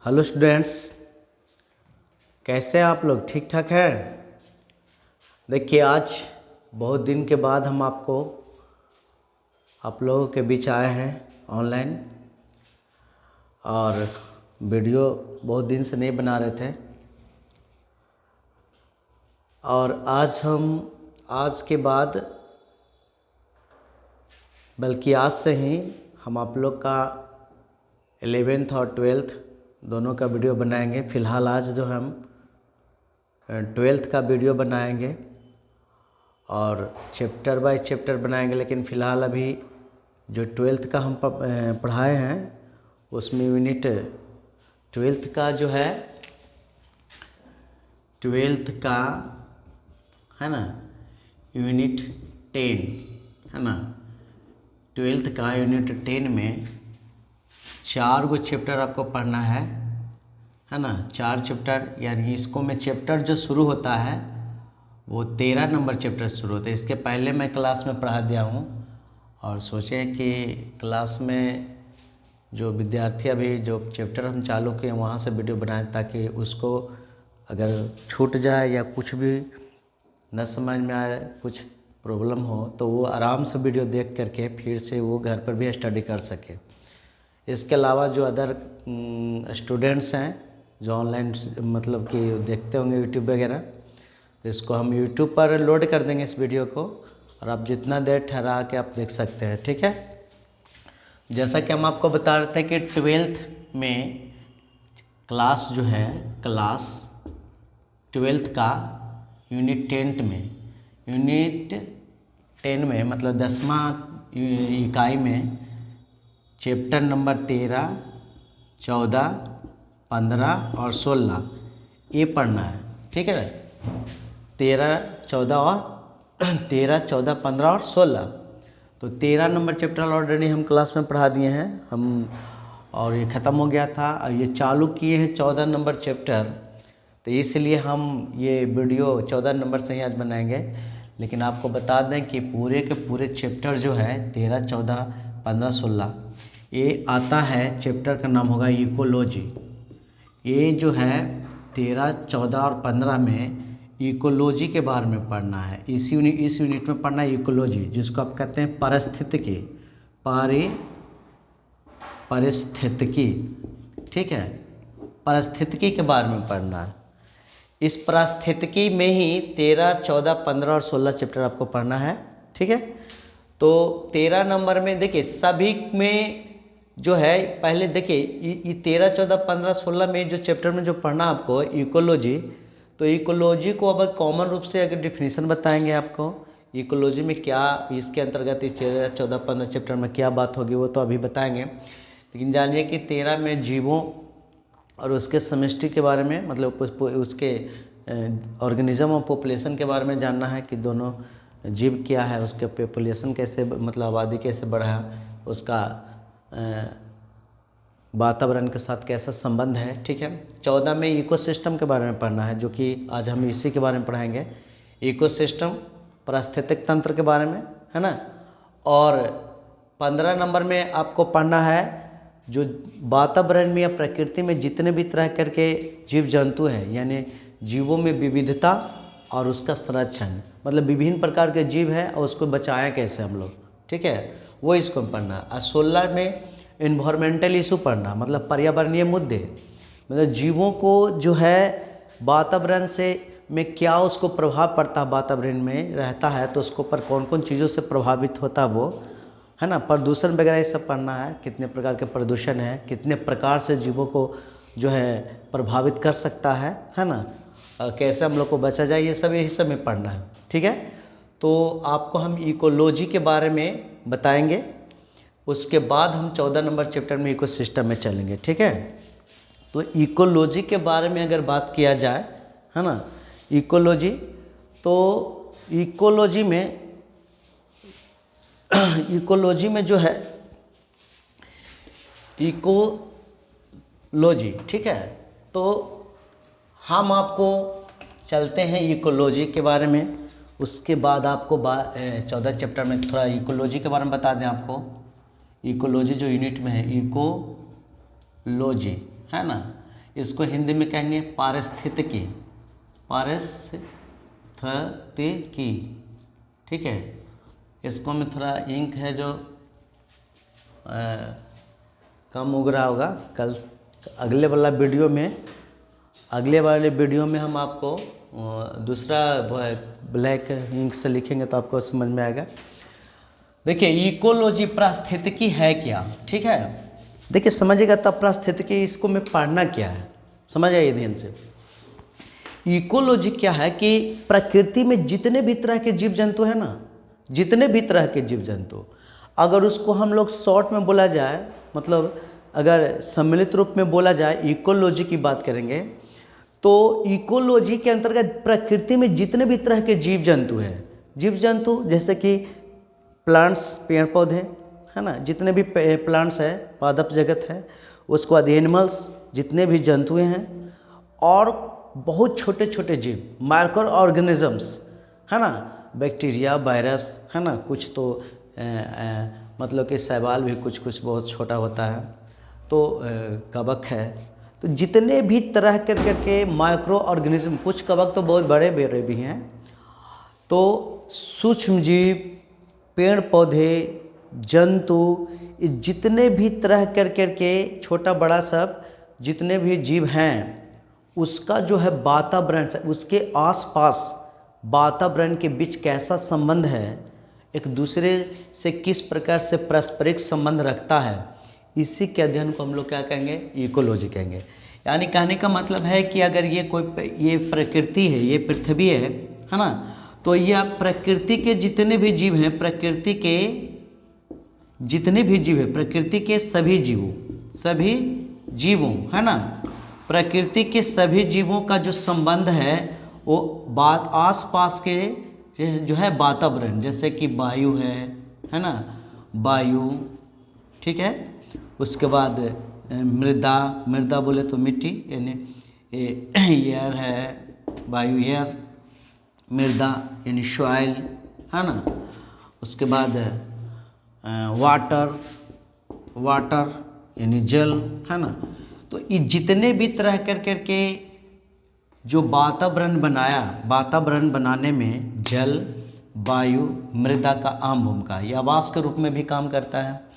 Hello students, कैसे हैं आप लोग? ठीक ठाक हैं? देखिए, आज बहुत दिन के बाद हम आप लोगों के बीच आए हैं ऑनलाइन, और वीडियो बहुत दिन से नहीं बना रहे थे। और आज के बाद, बल्कि आज से ही हम आप लोग का 11th और 12th दोनों का वीडियो बनाएंगे। फ़िलहाल आज जो हम 12th का वीडियो बनाएंगे और चैप्टर बाय चैप्टर बनाएंगे, लेकिन फ़िलहाल अभी जो 12th का हम पढ़ाए हैं उसमें यूनिट 12th का जो है 12th का है ना, यूनिट 10 है ना। 12th का यूनिट 10 में 4 गो चैप्टर आपको पढ़ना है ना। 4 चैप्टर, यानी इसको में चैप्टर जो शुरू होता है वो 13 नंबर चैप्टर शुरू होता है। इसके पहले मैं क्लास में पढ़ा दिया हूँ, और सोचें कि क्लास में जो विद्यार्थी अभी जो चैप्टर हम चालू किए वहाँ से वीडियो बनाएं, ताकि उसको अगर छूट जाए या कुछ भी न समझ में आए, कुछ प्रॉब्लम हो, तो वो आराम से वीडियो देख करके फिर से वो घर पर भी स्टडी कर सके। इसके अलावा जो अदर स्टूडेंट्स हैं जो ऑनलाइन मतलब कि देखते होंगे यूट्यूब वगैरह, तो इसको हम यूट्यूब पर लोड कर देंगे इस वीडियो को, और आप जितना देर ठहरा के आप देख सकते हैं, ठीक है। जैसा कि हम आपको बता रहे थे कि 12th में क्लास जो है, क्लास 12th का यूनिट 10 में मतलब 10वां इकाई में चैप्टर नंबर 13, 14, 15 और 16 ये पढ़ना है, ठीक है ना। 13, 14, 15 और 16, तो 13 नंबर चैप्टर ऑलरेडी हम क्लास में पढ़ा दिए हैं हम, और ये ख़त्म हो गया था। और ये चालू किए हैं 14 नंबर चैप्टर, तो इसलिए हम ये वीडियो 14 नंबर से ही आज बनाएंगे। लेकिन आपको बता दें कि पूरे के पूरे चैप्टर जो है 13, 14, 15, 16 ये आता है। चैप्टर का नाम होगा इकोलॉजी। ये जो है 13, 14 और 15 में इकोलॉजी के बारे में पढ़ना है। इस यूनिट में पढ़ना है इकोलॉजी, जिसको आप कहते हैं पारिस्थितिकी, ठीक है। पारिस्थितिकी के बारे में पढ़ना है। इस पारिस्थितिकी में ही 13, 14, 15 और 16 चैप्टर आपको पढ़ना है, ठीक है। तो 13 नंबर में देखिए सभी में जो है, पहले देखिए ये 13, 14, 15, 16 में जो चैप्टर में जो पढ़ना आपको इकोलॉजी, तो इकोलॉजी को अगर कॉमन रूप से अगर डिफिनीशन बताएंगे आपको इकोलॉजी में क्या, इसके अंतर्गत इस 13, 14, 15 चैप्टर में क्या बात होगी वो तो अभी बताएंगे। लेकिन जानिए कि 13 में जीवों और उसके समष्टि के बारे में, मतलब उसके ऑर्गेनिज्म और पॉपुलेशन के बारे में जानना है कि दोनों जीव क्या है, उसके पॉपुलेशन कैसे, मतलब आबादी कैसे बढ़ा, उसका वातावरण के साथ कैसा संबंध है, ठीक है। 14 में इकोसिस्टम के बारे में पढ़ना है, जो कि आज हम इसी के बारे में पढ़ाएंगे। इकोसिस्टम, पारिस्थितिक तंत्र के बारे में, है ना। और 15 नंबर में आपको पढ़ना है जो वातावरण में या प्रकृति में जितने भी तरह करके जीव जंतु हैं, यानी जीवों में विविधता और उसका संरक्षण, मतलब विभिन्न प्रकार के जीव हैं और उसको बचाया कैसे हम लोग, ठीक है, वो इसको पढ़ना। और 16 में इन्वायरमेंटल इशू पढ़ना, मतलब पर्यावरणीय मुद्दे, मतलब जीवों को जो है वातावरण से में क्या उसको प्रभाव पड़ता है, वातावरण में रहता है तो उसको पर कौन कौन चीज़ों से प्रभावित होता है वो, है ना। प्रदूषण वगैरह ये सब पढ़ना है, कितने प्रकार के प्रदूषण है, कितने प्रकार से जीवों को जो है प्रभावित कर सकता है ना, कैसे हम लोग को बचा जाए, ये सब यही सब में पढ़ना है, ठीक है। तो आपको हम इकोलॉजी के बारे में बताएंगे, उसके बाद हम 14 नंबर चैप्टर में इकोसिस्टम में चलेंगे, ठीक है। तो इकोलॉजी के बारे में अगर बात किया जाए, है ना, इकोलॉजी, तो इकोलॉजी में जो है इकोलॉजी, ठीक है। तो हम आपको चलते हैं इकोलॉजी के बारे में, उसके बाद आपको 14 चैप्टर में थोड़ा इकोलॉजी के बारे में बता दें आपको। इकोलॉजी जो यूनिट में है इकोलॉजी, है ना, इसको हिंदी में कहेंगे पारिस्थितिकी, पारिस्थितिकी, ठीक है। इसको में थोड़ा इंक है जो कम उग रहा होगा, कल अगले वाले वीडियो में हम आपको दूसरा ब्लैक इंक से लिखेंगे तो आपको समझ में आएगा। देखिए इकोलॉजी पारिस्थितिकी है क्या, ठीक है। देखिए समझिएगा तब पारिस्थितिकी इसको में पढ़ना क्या है, समझ आइए ध्यान से। इकोलॉजी क्या है कि प्रकृति में जितने भी तरह के जीव जंतु है ना, जितने भी तरह के जीव जंतु, अगर उसको हम लोग शॉर्ट में बोला जाए, मतलब अगर सम्मिलित रूप में बोला जाए इकोलॉजी की बात करेंगे तो इकोलॉजी के अंतर्गत प्रकृति में जितने भी तरह के जीव जंतु हैं, जीव जंतु जैसे कि प्लांट्स, पेड़ पौधे है ना, जितने भी प्लांट्स है, पादप जगत है, उसके बाद एनिमल्स, जितने भी जंतु हैं, और बहुत छोटे छोटे जीव माइक्रो ऑर्गेनिजम्स है ना, बैक्टीरिया, वायरस है ना, कुछ तो मतलब कि शैवाल भी कुछ बहुत छोटा होता है, तो कवक है, तो जितने भी तरह के माइक्रो ऑर्गेनिज्म, कुछ कवक तो बहुत बड़े बड़े भी हैं, तो सूक्ष्म जीव, पेड़ पौधे, जंतु, जितने भी तरह के छोटा बड़ा सब जितने भी जीव हैं, उसका जो है वातावरण, उसके आसपास वातावरण के बीच कैसा संबंध है, एक दूसरे से किस प्रकार से पारस्परिक संबंध रखता है, इसी के अध्ययन को हम लोग क्या कहेंगे, इकोलॉजी कहेंगे। यानी कहने का मतलब है कि अगर ये प्रकृति है, ये पृथ्वी है ना, तो यह प्रकृति के जितने भी जीव हैं, प्रकृति के जितने भी जीव हैं, प्रकृति के सभी जीवों है ना, प्रकृति के सभी जीवों का जो संबंध है वो आसपास के जो है वातावरण, जैसे कि वायु है ना, वायु, ठीक है। उसके बाद मृदा बोले तो मिट्टी, यानी एयर है, वायु एयर, मृदा यानी सॉइल है ना। उसके बाद वाटर यानी जल है ना। तो ये जितने भी तरह करके जो वातावरण बनाने में जल, वायु, मृदा का अहम भूमिका, यह आवास के रूप में भी काम करता है।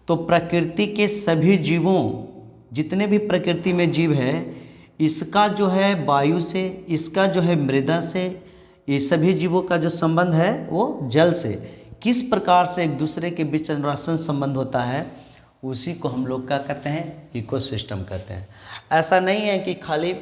तो प्रकृति के सभी जीवों, जितने भी प्रकृति में जीव है, इसका जो है वायु से, इसका जो है मृदा से, ये सभी जीवों का जो संबंध है वो जल से, किस प्रकार से एक दूसरे के बीच अनुरासन संबंध होता है, उसी को हम लोग क्या कहते हैं, इकोसिस्टम कहते हैं। ऐसा नहीं है कि खाली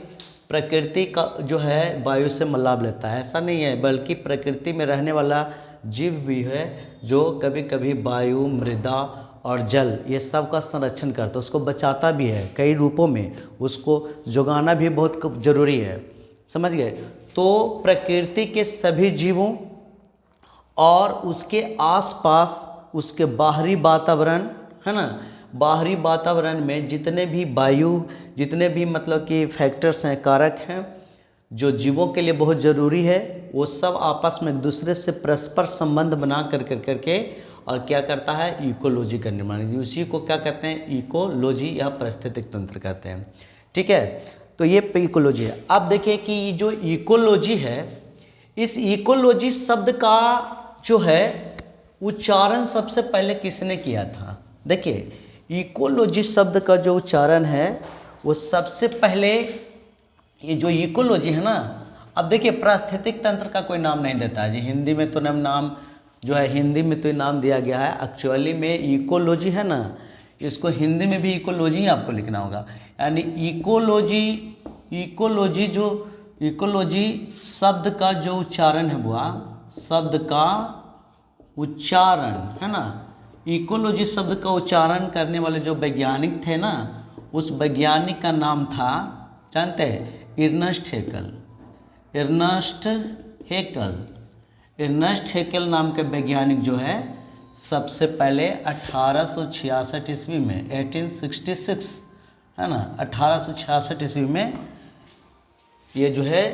प्रकृति का जो है वायु से लाभ लेता है, ऐसा नहीं है, बल्कि प्रकृति में रहने वाला जीव भी है जो कभी कभी वायु, मृदा और जल ये सब का संरक्षण करता है, उसको बचाता भी है कई रूपों में, उसको जोगाना भी बहुत ज़रूरी है, समझ गए। तो प्रकृति के सभी जीवों और उसके आसपास उसके बाहरी वातावरण है ना, बाहरी वातावरण में जितने भी वायु, जितने भी मतलब कि फैक्टर्स हैं, कारक हैं, जो जीवों के लिए बहुत ज़रूरी है, वो सब आपस में एक दूसरे से परस्पर संबंध बना करके और क्या करता है, इकोलॉजी का निर्माण। उसी को क्या कहते हैं, इकोलॉजी या पारिस्थितिक तंत्र कहते हैं, ठीक है। तो ये इकोलॉजी है। अब देखिए कि जो इकोलॉजी है, इस इकोलॉजी शब्द का जो है उच्चारण सबसे पहले किसने किया था। देखिए इकोलॉजी शब्द का जो उच्चारण है वो सबसे पहले, ये जो इकोलॉजी है ना, अब देखिए पारिस्थितिक तंत्र का कोई नाम नहीं देता है जी, हिंदी में तो नाम जो है, हिंदी में तो नाम दिया गया है, एक्चुअली में इकोलॉजी है ना, इसको हिंदी में भी इकोलॉजी आपको लिखना होगा। यानी इकोलॉजी शब्द का जो उच्चारण है वो, शब्द का उच्चारण है ना, इकोलॉजी शब्द का उच्चारण करने वाले जो वैज्ञानिक थे ना, उस वैज्ञानिक का नाम था, जानते हैं, अर्नेस्ट हेकल नाम के वैज्ञानिक जो है सबसे पहले 1866 ईस्वी में, 1866 है ना, 1866 ईस्वी में ये जो है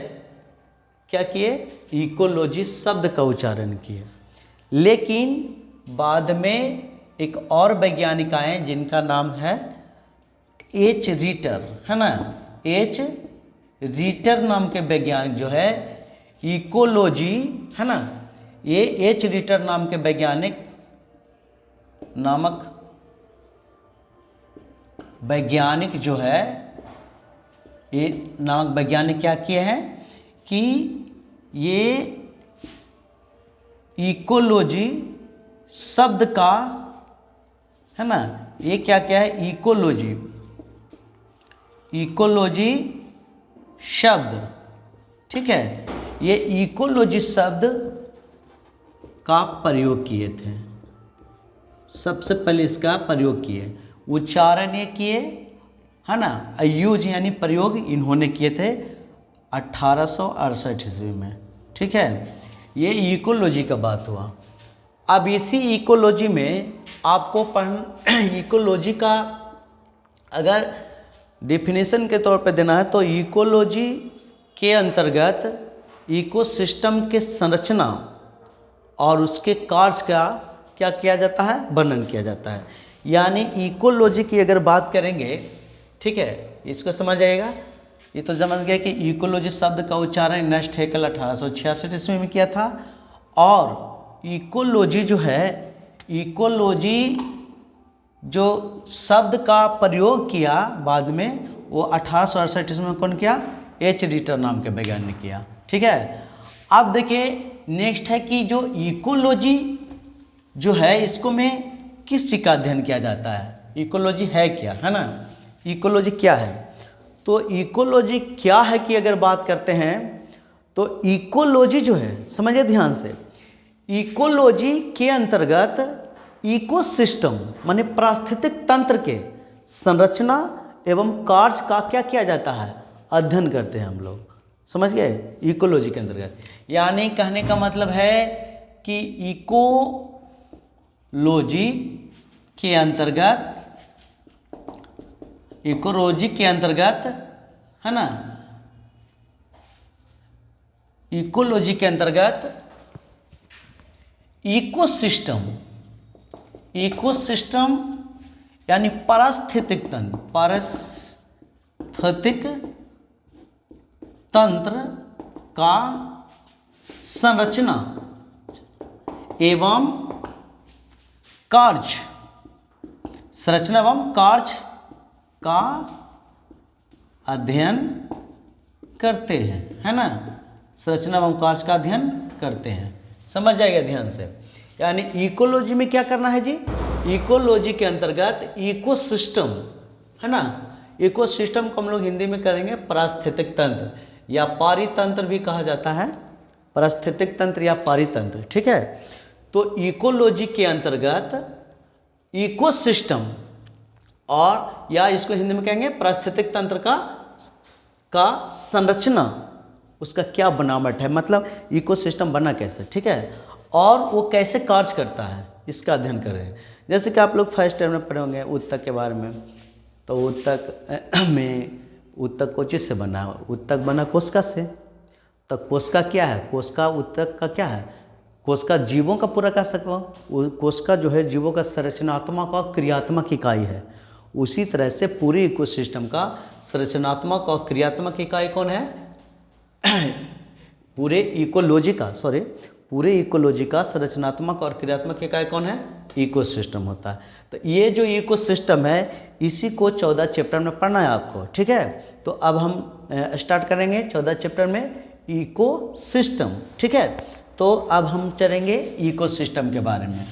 क्या किए, इकोलॉजी शब्द का उच्चारण किए। लेकिन बाद में एक और वैज्ञानिक आए जिनका नाम है एच रीटर है ना, एच रीटर नाम के वैज्ञानिक जो है इकोलॉजी, है ना, ये एच रीटर नाम के वैज्ञानिक जो है, ये नामक वैज्ञानिक क्या किए हैं कि ये इकोलॉजी शब्द का, है ना, ये क्या क्या है, इकोलॉजी शब्द, ठीक है, ये इकोलॉजी शब्द का प्रयोग किए थे, सबसे पहले इसका प्रयोग किए, उच्चारण ये किए, है ना, यूज यानी प्रयोग इन्होंने किए थे 1868 ईस्वी में, ठीक है। ये इकोलॉजी का बात हुआ। अब इसी इकोलॉजी में आपको इकोलॉजी का अगर डिफिनेशन के तौर पे देना है तो इकोलॉजी के अंतर्गत इकोसिस्टम के संरचना और उसके कार्य का क्या किया जाता है, वर्णन किया जाता है। यानी इकोलॉजी की अगर बात करेंगे, ठीक है, इसको समझ आएगा। ये तो समझ गया कि इकोलॉजी शब्द का उच्चारण नष्ट हेकल 1866 ईस्वी में किया था, और इकोलॉजी जो है, इकोलॉजी जो शब्द का प्रयोग किया बाद में, वो 1868 ईस्वी में कौन किया, एच रीटर नाम के वैज्ञानिक ने किया, ठीक है। अब देखिए नेक्स्ट है कि जो इकोलॉजी जो है, इसको में किस चीज़ का अध्ययन किया जाता है, इकोलॉजी है क्या, है ना, इकोलॉजी क्या है। तो इकोलॉजी क्या है कि अगर बात करते हैं तो इकोलॉजी जो है, समझिए ध्यान से, इकोलॉजी के अंतर्गत इकोसिस्टम माने पारिस्थितिक तंत्र के संरचना एवं कार्य का क्या किया जाता है, अध्ययन करते हैं हम लोग, समझ गए, इकोलॉजी के अंतर्गत। यानी कहने का मतलब है कि इकोलॉजी के अंतर्गत, इकोलॉजी के अंतर्गत, है ना, इकोलॉजी के अंतर्गत इकोसिस्टम यानी पारिस्थितिक तंत्र का संरचना एवं कार्य, संरचना एवं कार्य का अध्ययन करते हैं, है ना, संरचना एवं कार्य का अध्ययन करते हैं, समझ जाएगा ध्यान से। यानी इकोलॉजी में क्या करना है जी, इकोलॉजी के अंतर्गत इकोसिस्टम, है ना, इकोसिस्टम को हम लोग हिंदी में करेंगे पारिस्थितिक तंत्र या पारितंत्र भी कहा जाता है, पारिस्थितिक तंत्र या पारितंत्र, ठीक है। तो इकोलॉजी के अंतर्गत इकोसिस्टम और या इसको हिंदी में कहेंगे पारिस्थितिक तंत्र का संरचना, उसका क्या बनावट है, मतलब इकोसिस्टम बना कैसे, ठीक है, और वो कैसे कार्य करता है, इसका अध्ययन कर रहे हैं। जैसे कि आप लोग फर्स्ट टर्म में पढ़े होंगे उत्तक के बारे में, तो उत्तक में उत्तक को चीज़ से बना, उत्तक बना कोशिका से। तो कोशिका क्या है, कोशिका उत्तक का क्या है, कोशिका जीवों का पूरा कह सको, कोशिका जो है जीवों का संरचनात्मक और क्रियात्मक इकाई है। उसी तरह से पूरे इकोसिस्टम का संरचनात्मक और क्रियात्मक इकाई कौन है, पूरे इकोलॉजी का संरचनात्मक और क्रियात्मक इकाई कौन है, इकोसिस्टम होता है। तो ये जो इकोसिस्टम है, इसी को 14 चैप्टर में पढ़ना है आपको, ठीक है। तो अब हम स्टार्ट करेंगे 14 चैप्टर में इकोसिस्टम, ठीक है। तो अब हम चलेंगे इकोसिस्टम के बारे में।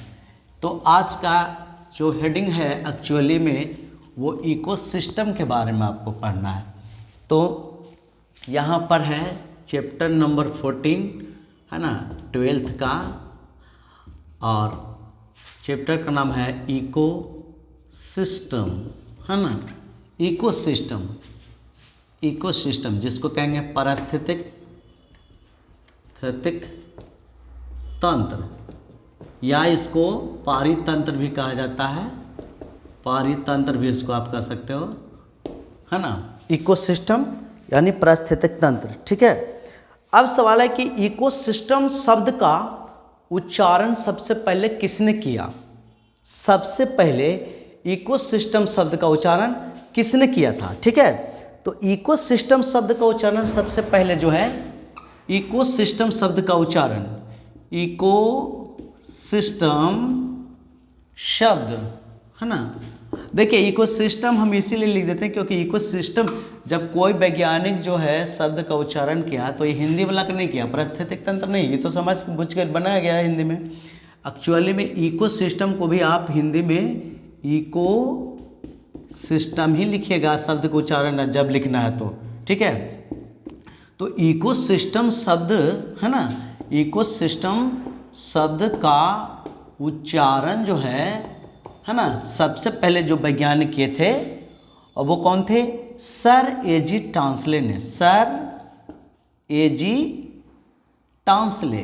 तो आज का जो हेडिंग है एक्चुअली में वो इकोसिस्टम के बारे में आपको पढ़ना है। तो यहाँ पर है चैप्टर नंबर 14, है ना, 12th का, और चैप्टर का नाम है इकोसिस्टम, है ना, इकोसिस्टम जिसको कहेंगे पारिस्थितिक तंत्र, या इसको पारितंत्र भी कहा जाता है, पारितंत्र भी इसको आप कह सकते हो, है ना, इकोसिस्टम यानी पारिस्थितिक तंत्र, ठीक है। अब सवाल है कि इकोसिस्टम शब्द का उच्चारण सबसे पहले किसने किया, सबसे पहले इकोसिस्टम शब्द का उच्चारण किसने किया था, ठीक है। तो इकोसिस्टम शब्द का उच्चारण सबसे पहले जो है, इकोसिस्टम शब्द का उच्चारण, इकोसिस्टम शब्द, है ना। देखिए इकोसिस्टम हम इसीलिए लिख देते हैं क्योंकि इकोसिस्टम जब कोई वैज्ञानिक जो है शब्द का उच्चारण किया तो ये हिंदी वाला का नहीं किया, पारिस्थितिक तंत्र नहीं, ये तो समझ बुझ कर बनाया गया है हिंदी में। एक्चुअली में इकोसिस्टम को भी आप हिंदी में इको सिस्टम ही लिखिएगा शब्द का उच्चारण जब लिखना है तो, ठीक है। तो इकोसिस्टम शब्द, है ना, इकोसिस्टम शब्द का उच्चारण जो है ना, सबसे पहले जो वैज्ञानिक किए थे और वो कौन थे, सर एजी टांसले ने, सर एजी टांसले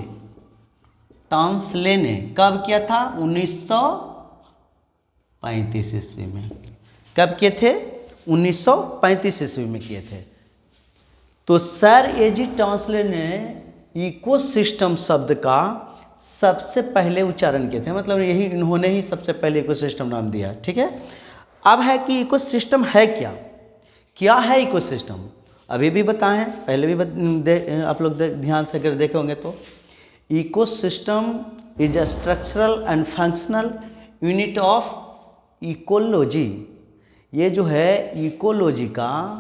ने कब किया था, 1935 ईस्वी में। कब किए थे, 1935 ईस्वी में किए थे। तो सर एजी टांसले ने इकोसिस्टम शब्द का सबसे पहले उच्चारण किए थे, मतलब यही इन्होंने ही सबसे पहले इकोसिस्टम नाम दिया, ठीक है। अब है कि इकोसिस्टम है क्या, क्या है इकोसिस्टम, अभी भी बताएं, पहले भी आप लोग ध्यान से अगर देखे होंगे तो, ecosystem is a structural and functional unit of ecology. ये जो है इकोलॉजी का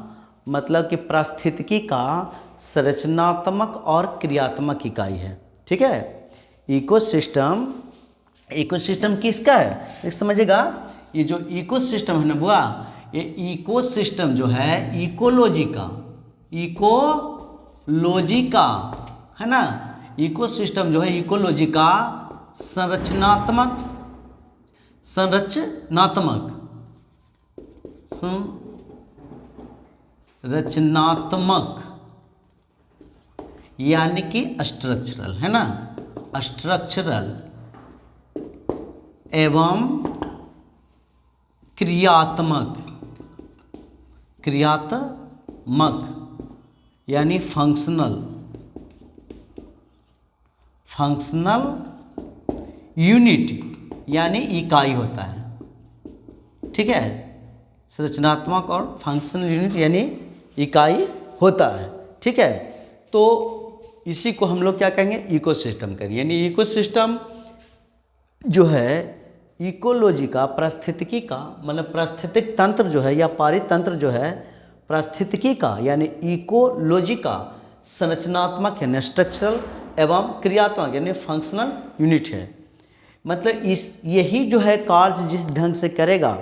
मतलब कि पारिस्थितिकी का संरचनात्मक और क्रियात्मक इकाई है, ठीक है। इकोसिस्टम, इकोसिस्टम किसका है, एक समझिएगा, ये जो इकोसिस्टम है ना बुआ, ये इकोसिस्टम जो है इकोलॉजी का, इकोलॉजी का, है ना, इकोसिस्टम जो है इकोलॉजी का संरचनात्मक यानी कि स्ट्रक्चरल, है ना, स्ट्रक्चरल एवं क्रियात्मक यानी फंक्शनल यूनिट यानी इकाई होता है, ठीक है। संरचनात्मक और फंक्शनल यूनिट यानी इकाई होता है, ठीक है। तो इसी को हम लोग क्या कहेंगे, इकोसिस्टम करेंगे, यानी इकोसिस्टम जो है इकोलॉजी का, पारिस्थितिकी का, मतलब पारिस्थितिक तंत्र जो है या पारितंत्र जो है पारिस्थितिकी का, यानी इकोलॉजी का संरचनात्मक यानी स्ट्रक्चरल एवं क्रियात्मक यानी फंक्शनल यूनिट है। मतलब इस यही जो है कार्य जिस ढंग से करेगा,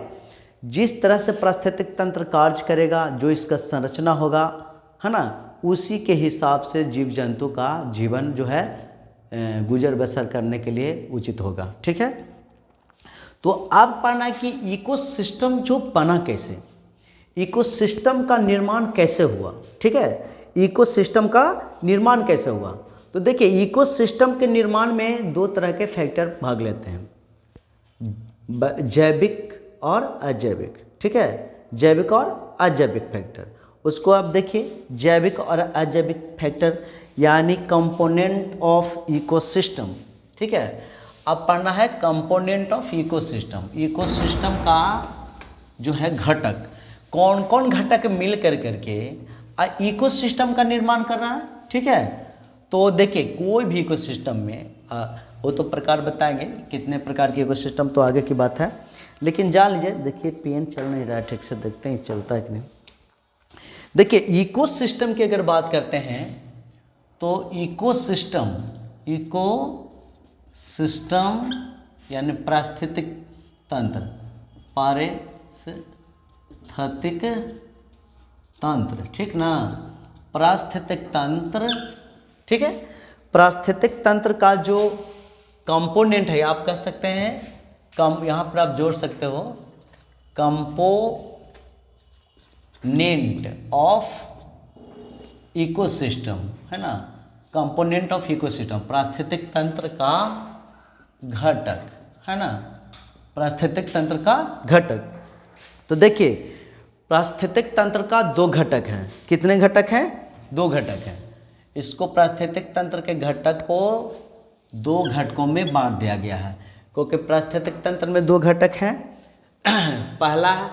जिस तरह से पारिस्थितिक तंत्र कार्य करेगा, जो इसका संरचना होगा, है ना, उसी के हिसाब से जीव जंतु का जीवन जो है गुजर बसर करने के लिए उचित होगा, ठीक है। तो अब पढ़ना कि इकोसिस्टम जो बना कैसे, इकोसिस्टम का निर्माण कैसे हुआ, ठीक है। इकोसिस्टम का निर्माण कैसे हुआ, तो देखिए इकोसिस्टम के निर्माण में दो तरह के फैक्टर भाग लेते हैं, जैविक और अजैविक, ठीक है, जैविक और अजैविक फैक्टर। उसको आप देखिए, जैविक और अजैविक फैक्टर यानी कंपोनेंट ऑफ इकोसिस्टम, ठीक है। अब पढ़ना है कंपोनेंट ऑफ इकोसिस्टम, इकोसिस्टम का जो है घटक, कौन कौन घटक मिल कर करके इकोसिस्टम का निर्माण कर रहा है, ठीक है। तो देखिए कोई भी इकोसिस्टम में वो तो प्रकार बताएंगे, कितने प्रकार के इकोसिस्टम तो आगे की बात है, लेकिन जान लीजिए, देखिए पेन चल नहीं रहा है ठीक से, देखते हैं चलता है कि नहीं। देखिए इकोसिस्टम की अगर बात करते हैं तो इकोसिस्टम यानी पारिस्थितिक तंत्र, पारिस्थितिक तंत्र, ठीक ना, पारिस्थितिक तंत्र, ठीक है। पारिस्थितिक तंत्र का जो कंपोनेंट है, आप कह सकते हैं यहाँ पर आप जोड़ सकते हो कंपोनेंट ऑफ इकोसिस्टम, है ना, कंपोनेंट ऑफ इकोसिस्टम, पारिस्थितिक तंत्र का घटक, है ना, पारिस्थितिक तंत्र का घटक। तो देखिए पारिस्थितिक तंत्र का दो घटक हैं, कितने घटक हैं, दो घटक हैं। इसको पारिस्थितिक तंत्र के घटक को दो घटकों में बांट दिया गया है, क्योंकि पारिस्थितिक तंत्र में दो घटक हैं। पहला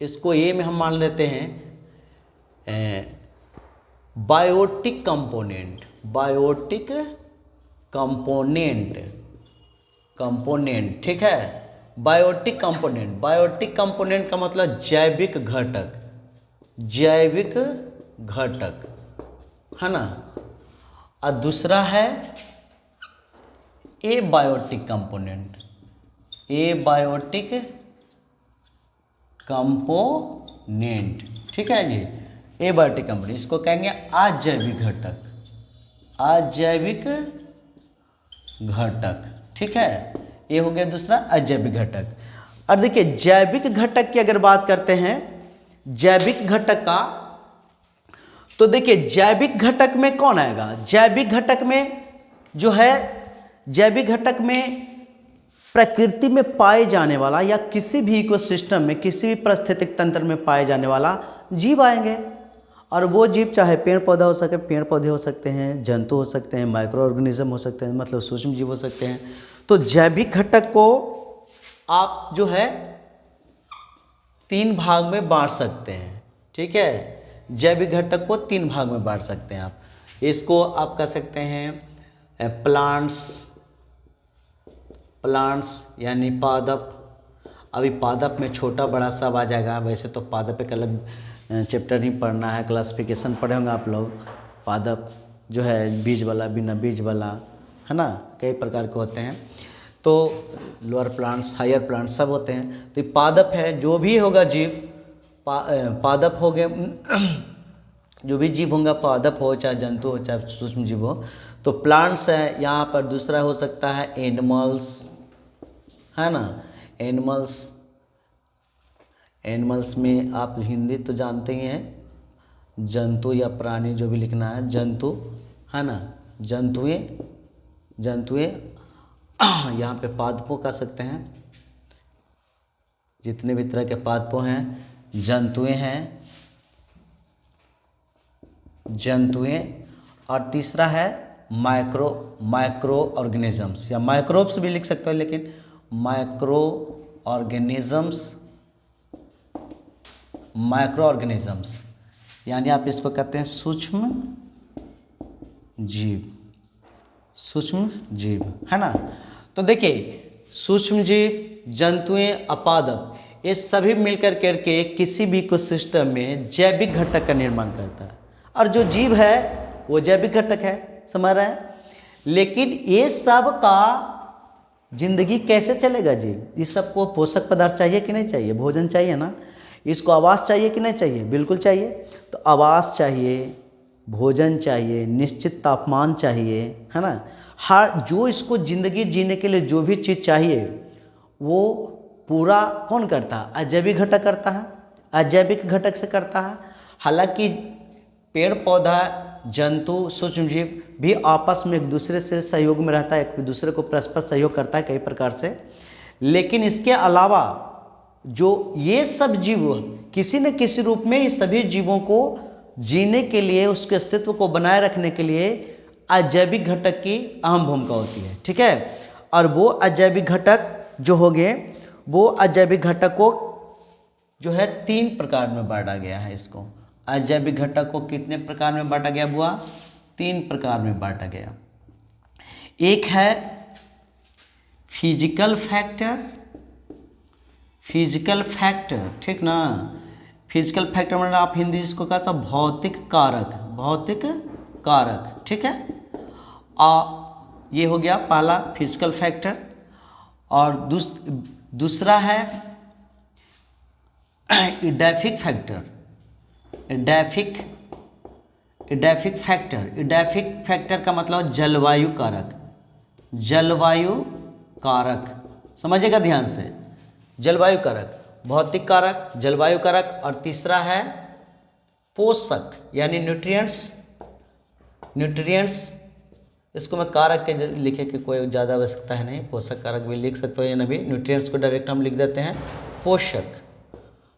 इसको ए में हम मान लेते हैं biotic component, biotic component, component, ठीक है। बायोटिक कंपोनेंट, बायोटिक कंपोनेंट का मतलब जैविक घटक, जैविक घटक, है ना। और दूसरा है एबायोटिक कंपोनेंट, एबायोटिक कंपोनेंट, ठीक है जी। एबायोटिक कंपोनेंट, इसको कहेंगे अजैविक घटक, अजैविक घटक, ठीक है। ये हो गया दूसरा अजैविक घटक। और देखिए जैविक घटक की अगर बात करते हैं, जैविक घटक का, तो देखिए जैविक घटक में कौन आएगा, जैविक घटक में जो है, जैविक घटक में प्रकृति में पाए जाने वाला या किसी भी इकोसिस्टम में, किसी भी पारिस्थितिक तंत्र में पाए जाने वाला जीव आएंगे। और वो जीव चाहे पेड़ पौधा हो सके, पेड़ पौधे हो सकते हैं, जंतु हो सकते हैं, माइक्रो ऑर्गेनिज्म हो सकते हैं, मतलब सूक्ष्म जीव हो सकते हैं। तो जैविक घटक को आप जो है 3 भाग में बांट सकते हैं, ठीक है। जैविक घटक को 3 भाग में बांट सकते हैं आप। इसको आप कह सकते हैं प्लांट्स, प्लांट्स यानी पादप। अभी पादप में छोटा बड़ा सब आ जाएगा, वैसे तो पादप एक अलग चैप्टर ही पढ़ना है, क्लासिफिकेशन पढ़े होंगे आप लोग। पादप जो है बीज वाला, बिना बीज वाला, है ना, कई प्रकार के होते हैं। तो लोअर प्लांट्स, हायर प्लांट्स सब होते हैं। तो ये पादप है, जो भी होगा जीव पादप हो गए, जो भी जीव होगा, पादप हो चाहे जंतु हो चाहे सूक्ष्म जीव हो। तो प्लांट्स है, यहाँ पर दूसरा हो सकता है एनिमल्स, है ना, एनिमल्स। एनिमल्स में आप हिंदी तो जानते ही हैं, जंतु या प्राणी जो भी लिखना है, जंतु, है ना, जंतुएं, जंतुएं। यहाँ पे पादपों कह सकते हैं, जितने भी तरह के पादपों हैं, जंतुएं हैं, जंतुएं। और तीसरा है माइक्रो ऑर्गेनिजम्स, या माइक्रोब्स भी लिख सकते हो, लेकिन माइक्रो ऑर्गेनिजम्स, माइक्रो ऑर्गेनिजम्स यानी आप इसको कहते हैं सूक्ष्म जीव, सूक्ष्म जीव, है ना। तो देखिए सूक्ष्म जीव, जंतुएं, अपादप, ये सभी मिलकर करके किसी भी इकोसिस्टम में जैविक घटक का निर्माण करता है। और जो जीव है वो जैविक घटक है, समझ रहे हैं। लेकिन ये सब का जिंदगी कैसे चलेगा जी, इस सबको पोषक पदार्थ चाहिए कि नहीं चाहिए, भोजन चाहिए ना, इसको आवास चाहिए कि नहीं चाहिए, बिल्कुल चाहिए। तो आवास चाहिए, भोजन चाहिए, निश्चित तापमान चाहिए, है ना। हर जो इसको ज़िंदगी जीने के लिए जो भी चीज़ चाहिए वो पूरा कौन करता है, अजैविक घटक करता है, अजैविक घटक से करता है। हालांकि पेड़ पौधा, जंतु, सूक्ष्म जीव भी आपस में एक दूसरे से सहयोग में रहता है, एक दूसरे को परस्पर सहयोग करता है कई प्रकार से। लेकिन इसके अलावा जो ये सब जीव किसी न किसी रूप में, इस सभी जीवों को जीने के लिए, उसके अस्तित्व को बनाए रखने के लिए अजैविक घटक की अहम भूमिका होती है, ठीक है। और वो अजैविक घटक जो हो गए, वो अजैविक घटक को जो है 3 प्रकार में बांटा गया है। इसको अजैविक घटक को कितने प्रकार में बांटा गया बुआ, 3 प्रकार में बांटा गया। एक है फिजिकल फैक्टर, फिजिकल फैक्टर, ठीक ना। फिजिकल फैक्टर मतलब आप हिंदी इसको कहते हैं भौतिक कारक, भौतिक कारक, ठीक है। ये हो गया पहला फिजिकल फैक्टर। और दूसरा है इडैफिक फैक्टर, इडैफिक फैक्टर। इडैफिक फैक्टर का मतलब जलवायु कारक, जलवायु कारक, समझिएगा ध्यान से। जलवायु कारक, भौतिक कारक, जलवायु कारक। और तीसरा है पोषक यानी न्यूट्रिएंट्स, न्यूट्रिएंट्स। इसको मैं कारक के लिखे कि कोई ज़्यादा आवश्यकता है नहीं, पोषक कारक भी लिख सकते हो या नहीं। न्यूट्रिएंट्स को डायरेक्ट हम लिख देते हैं पोषक,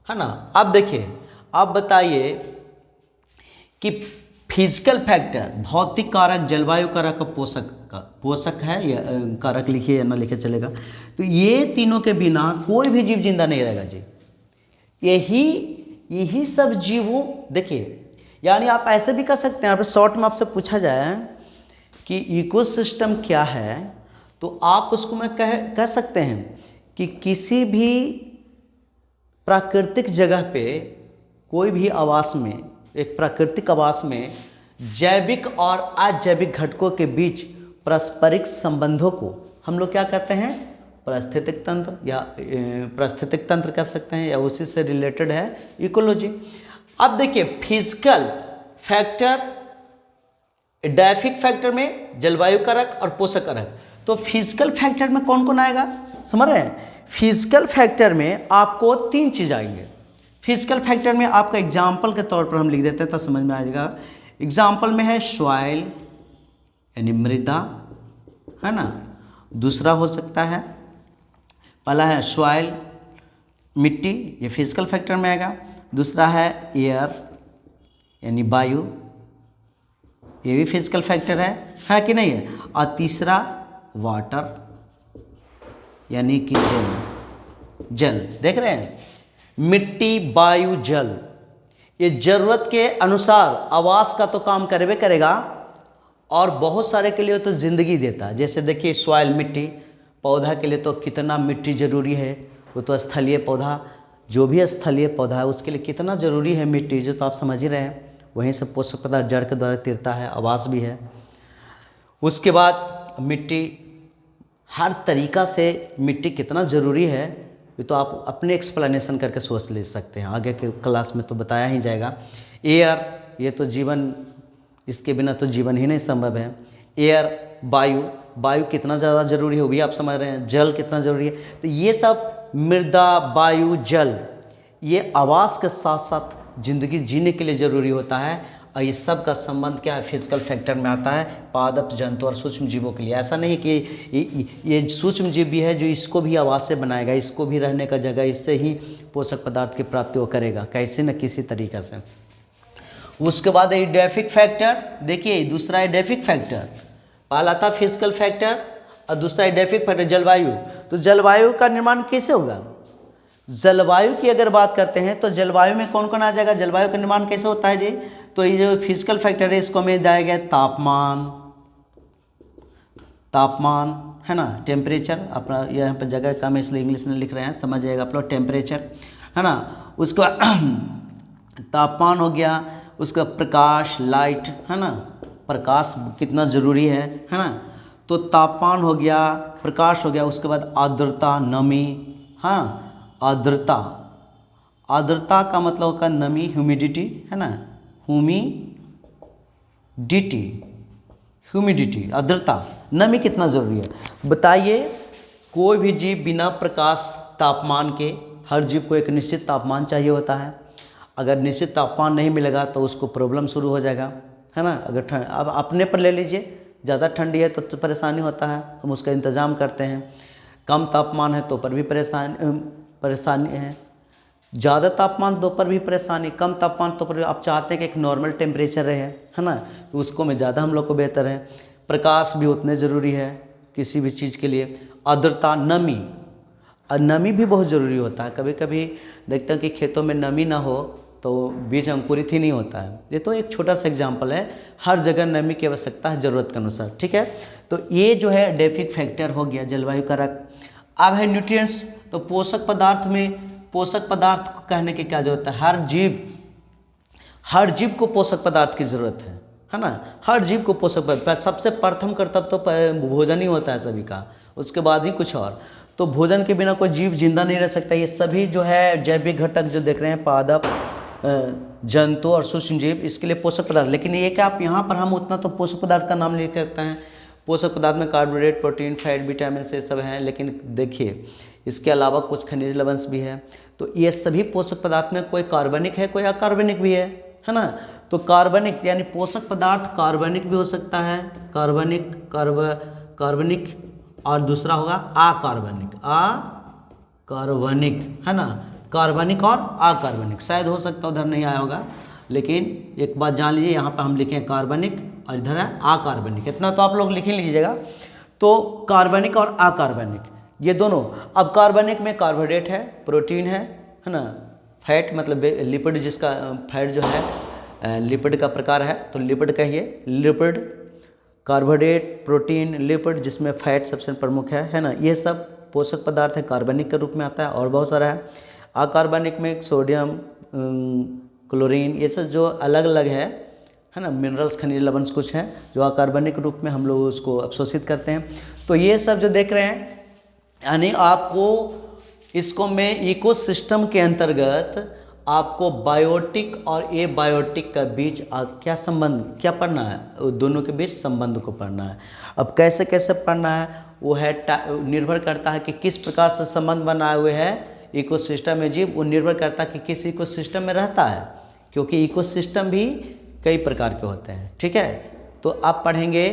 है ना। अब देखिए, आप बताइए कि फिजिकल फैक्टर, भौतिक कारक, जलवायु कारक और पोषक का, पोषक है या कारक लिखिए या ना लिखे चलेगा। तो ये तीनों के बिना कोई भी जीव जिंदा नहीं रहेगा जी। यही सब जीवों, देखिए यानी आप ऐसे भी कर सकते हैं, शॉर्ट में आपसे पूछा जाए कि इकोसिस्टम क्या है, तो आप उसको मैं कह सकते हैं कि किसी भी प्राकृतिक जगह पे, कोई भी आवास में, एक प्राकृतिक आवास में जैविक और अजैविक घटकों के बीच पारस्परिक संबंधों को हम लोग क्या कहते हैं, पारिस्थितिक तंत्र, या पारिस्थितिक तंत्र कह सकते हैं, या उसी से रिलेटेड है इकोलॉजी। अब देखिए फिजिकल फैक्टर, एडैफिक फैक्टर में जलवायु कारक और पोषक कारक। तो फिजिकल फैक्टर में कौन कौन आएगा, समझ रहे हैं? फिजिकल फैक्टर में आपको 3 चीज़ आएंगे। फिजिकल फैक्टर में आपका एग्जाम्पल के तौर पर हम लिख देते हैं तो समझ में आ जाएगा। एग्जाम्पल में है सॉइल यानी मृदा, है ना। दूसरा हो सकता है, पहला है सॉइल मिट्टी, ये फिजिकल फैक्टर में आएगा। दूसरा है एयर यानी वायु, ये भी फिजिकल फैक्टर है कि नहीं है। और तीसरा वाटर यानी कि जल। देख रहे हैं, मिट्टी, वायु, जल, ये जरूरत के अनुसार आवास का तो काम करबे करेगा, और बहुत सारे के लिए तो ज़िंदगी देता है। जैसे देखिए सॉइल मिट्टी, पौधा के लिए तो कितना मिट्टी ज़रूरी है, वो तो स्थलीय पौधा, जो भी स्थलीय पौधा है उसके लिए कितना ज़रूरी है मिट्टी, जो तो आप समझ ही रहे हैं। वहीं से पोषक पदार्थ जड़ के द्वारा तिरता है, आवास भी है। उसके बाद मिट्टी, हर तरीक़ा से मिट्टी कितना ज़रूरी है ये तो आप अपने एक्सप्लेनेशन करके सोच ले सकते हैं, आगे के क्लास में तो बताया ही जाएगा। एयर, ये तो जीवन, इसके बिना तो जीवन ही नहीं संभव है। एयर, वायु, वायु कितना ज़्यादा ज़रूरी है वो भी आप समझ रहे हैं। जल कितना ज़रूरी है। तो ये सब मृदा, वायु, जल, ये आवास के साथ साथ ज़िंदगी जीने के लिए ज़रूरी होता है। और ये सब का संबंध क्या है, फिजिकल फैक्टर में आता है, पादप, जंतु और सूक्ष्म जीवों के लिए। ऐसा नहीं कि ये सूक्ष्म जीव भी है जो इसको भी आवास से बनाएगा, इसको भी रहने का जगह, इससे ही पोषक पदार्थ की प्राप्ति वो करेगा कैसे न किसी तरीक़े से। उसके बाद एडैफिक फैक्टर, देखिए दूसरा एडैफिक फैक्टर, पहला था फिजिकल फैक्टर और दूसरा एडैफिक फैक्टर जलवायु। तो जलवायु का निर्माण कैसे होगा? जलवायु की अगर बात करते हैं तो जलवायु में कौन कौन आ जाएगा? जलवायु का निर्माण कैसे होता है जी? तो ये जो फिजिकल फैक्टर है इसको हमें जाएगा तापमान है ना, टेम्परेचर, अपना यहाँ पर जगह कम है इसलिए इंग्लिश में लिख रहे हैं, समझ जाएगा आप लोग, टेम्परेचर है ना। उसका तापमान हो गया, उसका प्रकाश, लाइट है ना, प्रकाश कितना ज़रूरी है ना। तो तापमान हो गया, प्रकाश हो गया, उसके बाद आर्द्रता, नमी, हाँ आर्द्रता, आर्द्रता का मतलब होगा नमी, ह्यूमिडिटी है ना, ह्यूमिडिटी, आर्द्रता, नमी कितना ज़रूरी है बताइए। कोई भी जीव बिना प्रकाश, तापमान के, हर जीव को एक निश्चित तापमान चाहिए होता है। अगर निश्चित तापमान नहीं मिलेगा तो उसको प्रॉब्लम शुरू हो जाएगा है ना। अगर ठंड, अब अपने पर ले लीजिए, ज़्यादा ठंडी है तो परेशानी होता है, हम उसका इंतज़ाम करते हैं। कम तापमान है तो पर भी परेशानी है, ज़्यादा तापमान तो पर भी परेशानी, कम तापमान तो पर आप चाहते हैं कि एक नॉर्मल टेम्परेचर रहे है ना, तो उसको में ज़्यादा हम लोग को बेहतर है। प्रकाश भी उतने ज़रूरी है किसी भी चीज़ के लिए। आर्द्रता, नमी, और नमी भी बहुत ज़रूरी होता है। कभी कभी देखते हैं कि खेतों में नमी ना हो तो बीज अंकुरित ही नहीं होता है। ये तो एक छोटा सा एग्जाम्पल है, हर जगह नमी की आवश्यकता है ज़रूरत के अनुसार, ठीक है। तो ये जो है एडैफिक फैक्टर हो गया, जलवायु कारक। अब है न्यूट्रिएंट्स, तो पोषक पदार्थ में, पोषक पदार्थ को कहने की क्या जरूरत है, हर जीव को पोषक पदार्थ की ज़रूरत है ना। हर जीव को पोषक पदार्थ, सबसे प्रथम कर्तव्य तो भोजन ही होता है सभी का, उसके बाद ही कुछ और। तो भोजन के बिना कोई जीव जिंदा नहीं रह सकता। ये सभी जो है जैविक घटक जो देख रहे हैं, पादप, जंतु और सूक्ष्म जीव, इसके लिए पोषक पदार्थ। लेकिन ये कि आप यहाँ पर हम उतना तो पोषक पदार्थ का नाम लिख सकते हैं। पोषक पदार्थ में कार्बोहाइड्रेट, प्रोटीन, फैट, विटामिन से सब हैं, लेकिन देखिए इसके अलावा कुछ खनिज लवण भी है। तो ये सभी पोषक पदार्थ में कोई कार्बनिक है, कोई अकार्बनिक भी है ना। तो कार्बनिक यानी पोषक पदार्थ कार्बनिक भी हो सकता है, कार्बनिक, और दूसरा होगा अकार्बनिक है ना। कार्बनिक और अकार्बनिक, शायद हो सकता है उधर नहीं आया होगा, लेकिन एक बात जान लीजिए, यहाँ पर हम लिखें कार्बनिक और इधर है अकार्बनिक, इतना तो आप लोग लिख ही लीजिएगा। तो कार्बनिक और अकार्बनिक ये दोनों। अब कार्बनिक में कार्बोहाइड्रेट है, प्रोटीन है ना, फैट मतलब लिपिड, जिसका फैट जो है लिपिड का प्रकार है, तो लिपिड कहिए, लिपिड, कार्बोहाइड्रेट, प्रोटीन, लिपिड जिसमें फैट सबसे प्रमुख है ना, ये सब पोषक पदार्थ है, कार्बनिक के रूप में आता है, और बहुत सारा है। अकार्बनिक में सोडियम, क्लोरीन, ये सब जो अलग अलग है ना, मिनरल्स, खनिज लवण कुछ हैं जो अकार्बनिक रूप में हम लोग उसको अवशोषित करते हैं। तो ये सब जो देख रहे हैं, यानी आपको इसको मैं इकोसिस्टम के अंतर्गत आपको बायोटिक और एबायोटिक का बीच क्या संबंध, क्या पढ़ना है, दोनों के बीच संबंध को पढ़ना है। अब कैसे कैसे पढ़ना है वो है निर्भर करता है कि किस प्रकार से संबंध बनाए हुए है इकोसिस्टम में जीव, वो निर्भर करता है कि किस इकोसिस्टम में रहता है, क्योंकि इकोसिस्टम भी कई प्रकार के होते हैं। ठीक है, तो आप पढ़ेंगे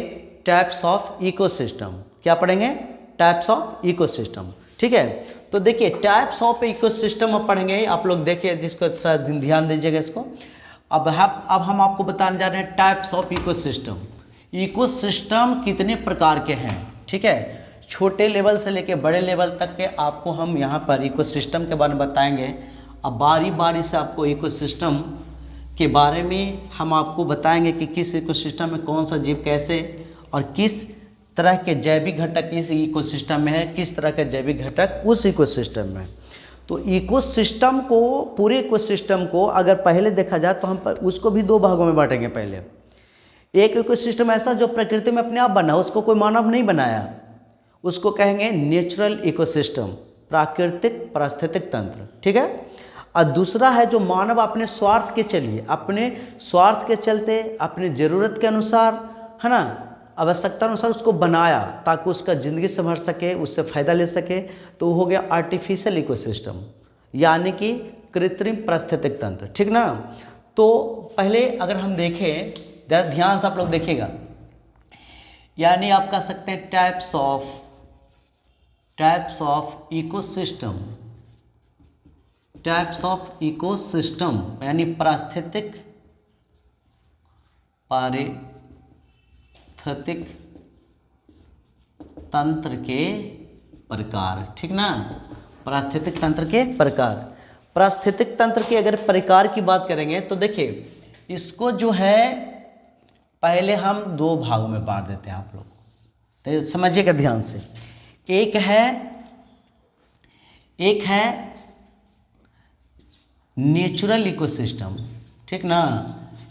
टाइप्स ऑफ इकोसिस्टम। क्या पढ़ेंगे? Types of ecosystem. ठीक है, तो देखिए टाइप्स ऑफ इकोसिस्टम अब पढ़ेंगे, आप लोग देखिए, जिसको थोड़ा ध्यान दीजिएगा इसको। अब हम आपको बताने जा रहे हैं टाइप्स ऑफ इकोसिस्टम। इकोसिस्टम कितने प्रकार के हैं, ठीक है, छोटे लेवल से लेके बड़े लेवल तक के आपको हम यहाँ पर इकोसिस्टम के बारे में बताएंगे। अब बारी बारी से आपको इकोसिस्टम के बारे में हम आपको बताएंगे कि किस इकोसिस्टम में कौन सा जीव कैसे और किस तरह के जैविक घटक इस इकोसिस्टम में है, किस तरह के जैविक घटक उस इकोसिस्टम में। तो इकोसिस्टम को, पूरे इकोसिस्टम को अगर पहले देखा जाए तो हम उसको भी दो भागों में बांटेंगे। पहले एक इकोसिस्टम ऐसा जो प्रकृति में अपने आप बना, उसको कोई मानव नहीं बनाया, उसको कहेंगे नेचुरल इकोसिस्टम, प्राकृतिक पारिस्थितिक तंत्र। ठीक है, और दूसरा है जो मानव अपने स्वार्थ के चलिए, अपने स्वार्थ के चलते, अपने ज़रूरत के अनुसार, है ना, आवश्यकता अनुसार उसको बनाया ताकि उसका ज़िंदगी संभर सके, उससे फ़ायदा ले सके, तो वो हो गया आर्टिफिशियल इकोसिस्टम, यानी कि कृत्रिम पारिस्थितिक तंत्र। ठीक ना। तो पहले अगर हम देखें, ज़रा ध्यान से आप लोग देखिएगा, यानी आप कह सकते हैं types of ecosystem, types of ecosystem यानी पारिस्थितिक तंत्र के प्रकार। ठीक ना, पारिस्थितिक तंत्र के प्रकार। पारिस्थितिक तंत्र के अगर प्रकार की बात करेंगे तो देखिए इसको जो है पहले हम दो भागों में बांट देते हैं आप लोग, तो समझिएगा ध्यान से। एक है नेचुरल इकोसिस्टम। ठीक ना,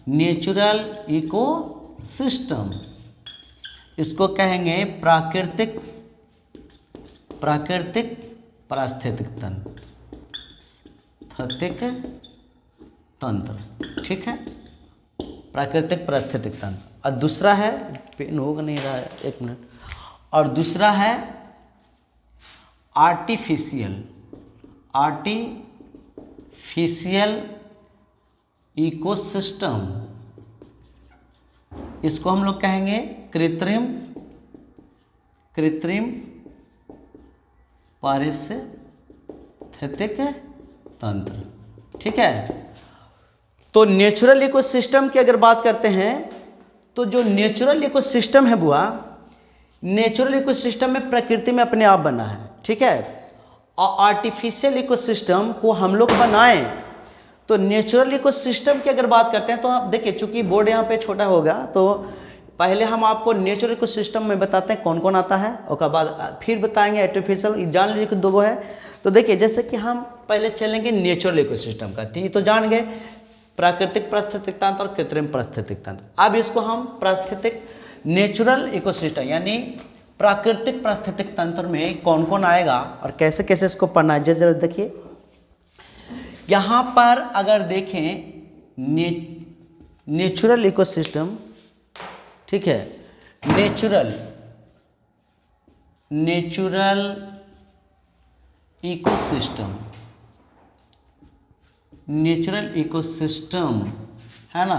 नेचुरल इकोसिस्टम, इसको कहेंगे प्राकृतिक पारिस्थितिक तंत्र। ठीक है, प्राकृतिक पारिस्थितिक तंत्र। और दूसरा है, पेन हो नहीं रहा है, एक मिनट, और दूसरा है आर्टिफिशियल इकोसिस्टम, इसको हम लोग कहेंगे कृत्रिम पारिस्थितिक तंत्र। ठीक है, तो नेचुरल इकोसिस्टम की अगर बात करते हैं तो जो नेचुरल इकोसिस्टम है बुआ, नेचुरल इकोसिस्टम में प्रकृति में अपने आप बना है। ठीक है, और आर्टिफिशियल इकोसिस्टम को हम लोग बनाएं। तो नेचुरल इकोसिस्टम की अगर बात करते हैं तो आप देखिए, चूंकि बोर्ड यहाँ पे छोटा होगा तो पहले हम आपको नेचुरल इकोसिस्टम में बताते हैं कौन कौन आता है, उसके बाद फिर बताएंगे आर्टिफिशियल, जान लीजिए कि दो है। तो देखिए जैसे कि हम पहले चलेंगे नेचुरल इकोसिस्टम का, तो जान गए प्राकृतिक पारिस्थितिक तंत्र और कृत्रिम पारिस्थितिक तंत्र। अब इसको हम पारिस्थितिक नेचुरल इकोसिस्टम यानी प्राकृतिक पारिस्थितिक तंत्र में कौन कौन आएगा और कैसे कैसे इसको पढ़ना है, जैसे देखिए यहाँ पर अगर देखें नेचुरल इकोसिस्टम। ठीक है, नेचुरल इकोसिस्टम है ना,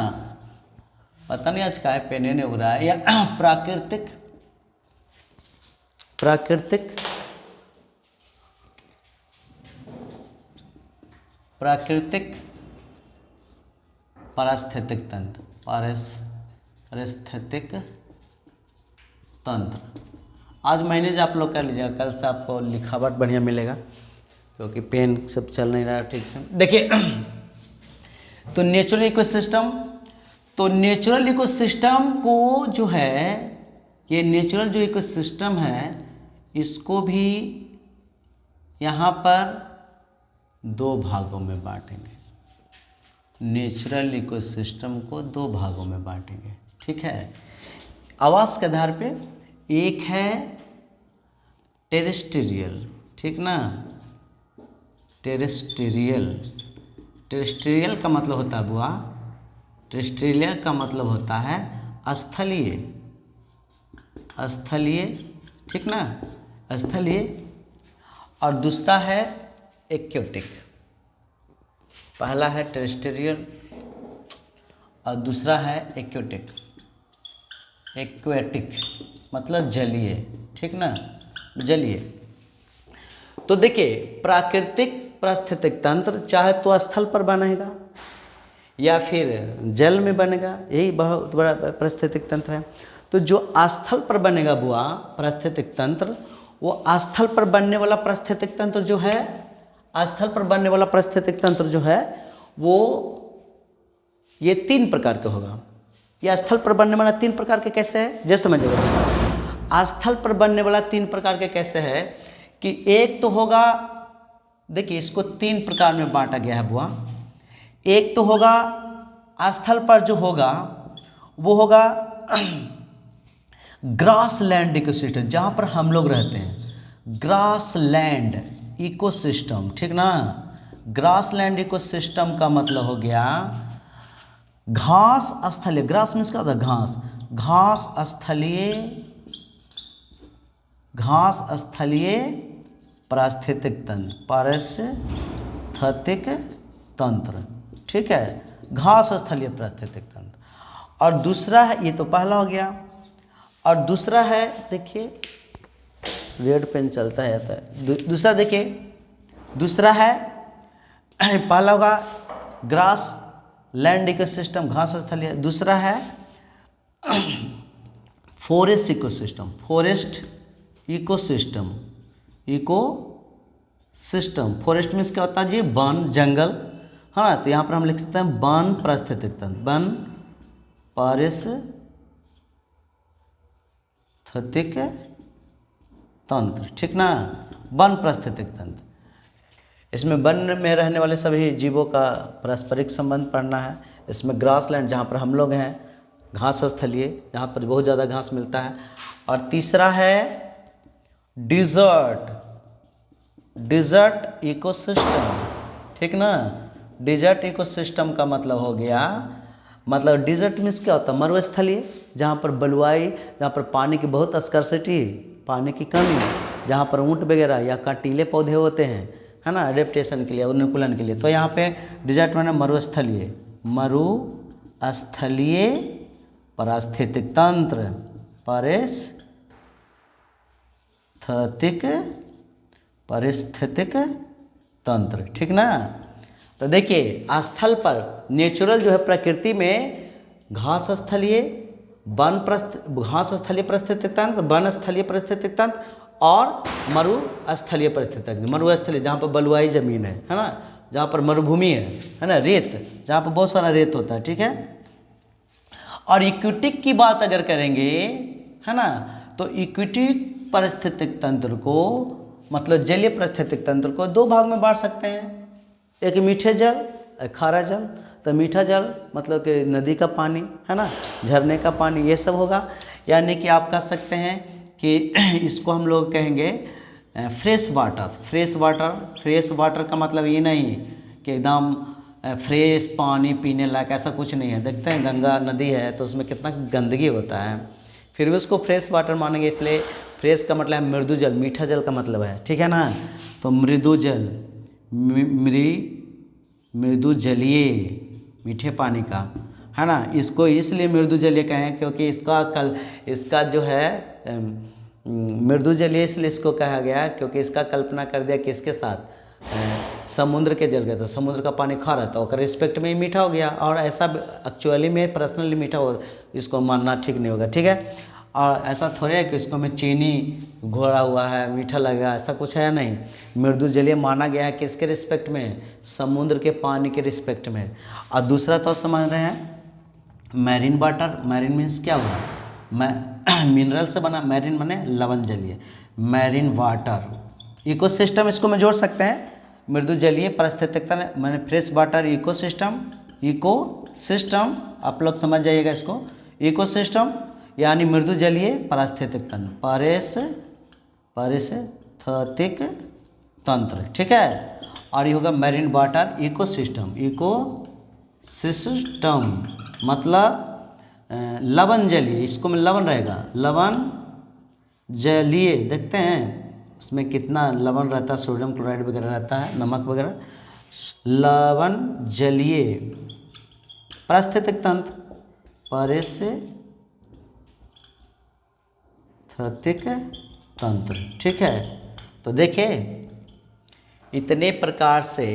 पता नहीं आज का है पेन नहीं हो रहा है, या प्राकृतिक पारिस्थितिक तंत्र। आज महीने से आप लोग कर लीजिएगा, कल से आपको लिखावट बढ़िया मिलेगा क्योंकि पेन सब चल नहीं रहा ठीक से। देखिए तो नेचुरल इकोसिस्टम तो नेचुरल इकोसिस्टम को जो है, ये नेचुरल जो इकोसिस्टम है इसको भी यहाँ पर दो भागों में बांटेंगे। नेचुरल इकोसिस्टम को दो भागों में बांटेंगे, ठीक है, आवास के आधार पे। एक है टेरेस्ट्रियल, ठीक ना, टेरेस्ट्रियल। टेरेस्ट्रियल का मतलब होता है बुआ, टेरेस्ट्रियल का मतलब होता है स्थलीय, स्थलीय, ठीक ना, स्थलीय। और दूसरा है एक्वेटिक। पहला है टेरेस्ट्रियल और दूसरा है एक्वेटिक। एक्वेटिक मतलब जलीय, ठीक ना, जलीय। तो देखिए प्राकृतिक पारिस्थितिक तंत्र चाहे तो स्थल पर बनेगा या फिर जल में बनेगा, यही बहुत बड़ा पारिस्थितिक तंत्र है। तो जो स्थल पर बनेगा बुआ पारिस्थितिक तंत्र, वो स्थल पर बनने वाला पारिस्थितिक तंत्र जो है, स्थल पर बनने वाला पारिस्थितिक तंत्र जो है वो ये 3 प्रकार का होगा। यह स्थल पर बनने वाला 3 प्रकार के कैसे है, जैसे समझिएगा। स्थल पर बनने वाला 3 प्रकार के कैसे है कि एक तो होगा, देखिए इसको 3 प्रकार में बांटा गया है बुआ। एक तो होगा स्थल पर जो होगा वो होगा ग्रास लैंड इकोसिस्टम, जहाँ पर हम लोग रहते हैं, ग्रास लैंड इकोसिस्टम, ठीक ना। ग्रास लैंड इकोसिस्टम का मतलब हो गया घास स्थलीय, ग्रास मीन्स क्या होता है, घास, घास स्थलीय, घास स्थलीय पारिस्थितिक तंत्र, पारिस्थितिक तंत्र, ठीक है, घास स्थलीय पारिस्थितिक तंत्र। और दूसरा है, ये तो पहला हो गया, और दूसरा है, देखिए रेड पेन चलता है आता है, दूसरा देखिए, दूसरा है, पहला होगा ग्रास लैंड इकोसिस्टम, घास स्थलीय। दूसरा है forest ecosystem, forest ecosystem, ecosystem. Forest means क्या होता है जी, वन, जंगल, हाँ। तो यहाँ पर हम लिख सकते हैं वन पारिस्थितिक तंत्र, वन पारिस्थितिक तंत्र, ठीक ना, वन पारिस्थितिक तंत्र। इसमें वन में रहने वाले सभी जीवों का पारस्परिक संबंध पढ़ना है। इसमें ग्रासलैंड जहाँ पर हम लोग हैं, घास स्थलीय जहाँ पर बहुत ज़्यादा घास मिलता है। और तीसरा है डिजर्ट, डिजर्ट इकोसिस्टम, ठीक ना। डिजर्ट इकोसिस्टम का मतलब हो गया, मतलब डिजर्ट मीन्स क्या होता है, मरुस्थलीय, जहाँ पर बलुआई, जहाँ पर पानी की बहुत स्कार्सिटी, पानी की कमी, जहाँ पर ऊँट वगैरह या कांटीले पौधे होते हैं, है ना, एडेप्टेशन के लिए, अनुकूलन के लिए। तो यहाँ पे डिजर्ट माने मरुस्थलीय, मरुस्थलीय पारिस्थितिक तंत्र, पारिस्थितिक तंत्र, ठीक ना। तो देखिए स्थल पर नेचुरल जो है प्रकृति में घास स्थलीय, घास स्थलीय पारिस्थितिक तंत्र, वन स्थलीय पारिस्थितिक तंत्र और मरुस्थलीय पारिस्थितिक तंत्र। मरुस्थलीय जहाँ पर बलुआई जमीन है ना, जहाँ पर मरुभूमि है ना, रेत, जहाँ पर बहुत सारा रेत होता है, ठीक है। और इक्विटिक की बात अगर करेंगे, है ना, तो इक्विटिक पारिस्थितिक तंत्र को, मतलब जलीय पारिस्थितिक तंत्र को 2 भाग में बांट सकते हैं, एक मीठे जल, एक खारा जल। तो मीठा जल मतलब कि नदी का पानी, है ना, झरने का पानी, ये सब होगा। यानी कि आप कह सकते हैं कि इसको हम लोग कहेंगे fresh water. Fresh water, fresh water का मतलब ये नहीं कि एकदम फ्रेश पानी पीने लायक, ऐसा कुछ नहीं है। देखते हैं गंगा नदी है तो उसमें कितना गंदगी होता है, फिर भी उसको फ्रेश वाटर मानेंगे। इसलिए फ्रेश का मतलब है मृदु जल, मीठा जल का मतलब है, ठीक है ना। तो मृदु जल, मृदु जलीय, मीठे पानी का, है ना, इसको इसलिए मृदु जलीय कहें क्योंकि इसका जो है मृदु जलीय इसलिए इसको कहा गया क्योंकि इसका कल्पना कर दिया कि इसके साथ समुद्र के जल गए, तो समुद्र का पानी खारा था, और रिस्पेक्ट में ही मीठा हो गया। और ऐसा एक्चुअली में पर्सनली मीठा हो, इसको मानना ठीक नहीं होगा, ठीक है। और ऐसा थोड़े है कि इसको में चीनी घोड़ा हुआ है मीठा लगेगा, ऐसा कुछ है नहीं। मृदु जलीय माना गया है कि इसके रिस्पेक्ट में, समुद्र के पानी के रिस्पेक्ट में। और दूसरा तो समझ रहे हैं मैरीन वाटर, मैरीन मीन्स क्या हुआ, मिनरल से बना, मैरीन माने लवण जलीय, मैरीन वाटर इकोसिस्टम, इसको में जोड़ सकते हैं, मृदु जलीय पारिस्थितिक तंत्र माने फ्रेश वाटर इकोसिस्टम, इकोसिस्टम आप लोग समझ जाइएगा इसको, इकोसिस्टम यानी मृदु जलीय पारिस्थितिक तंत्र, पारिस्थितिक तंत्र, ठीक है। और ये होगा मैरीन वाटर इकोसिस्टम, इकोसिस्टम मतलब लवण जलीय, इसको में लवण रहेगा, लवण जलीय, देखते हैं उसमें कितना लवण रहता है, सोडियम क्लोराइड वगैरह रहता है, नमक वगैरह, लवण जलीय पारिस्थितिक तंत्र, पारिस्थितिक तंत्र, ठीक है। तो देखिए इतने प्रकार से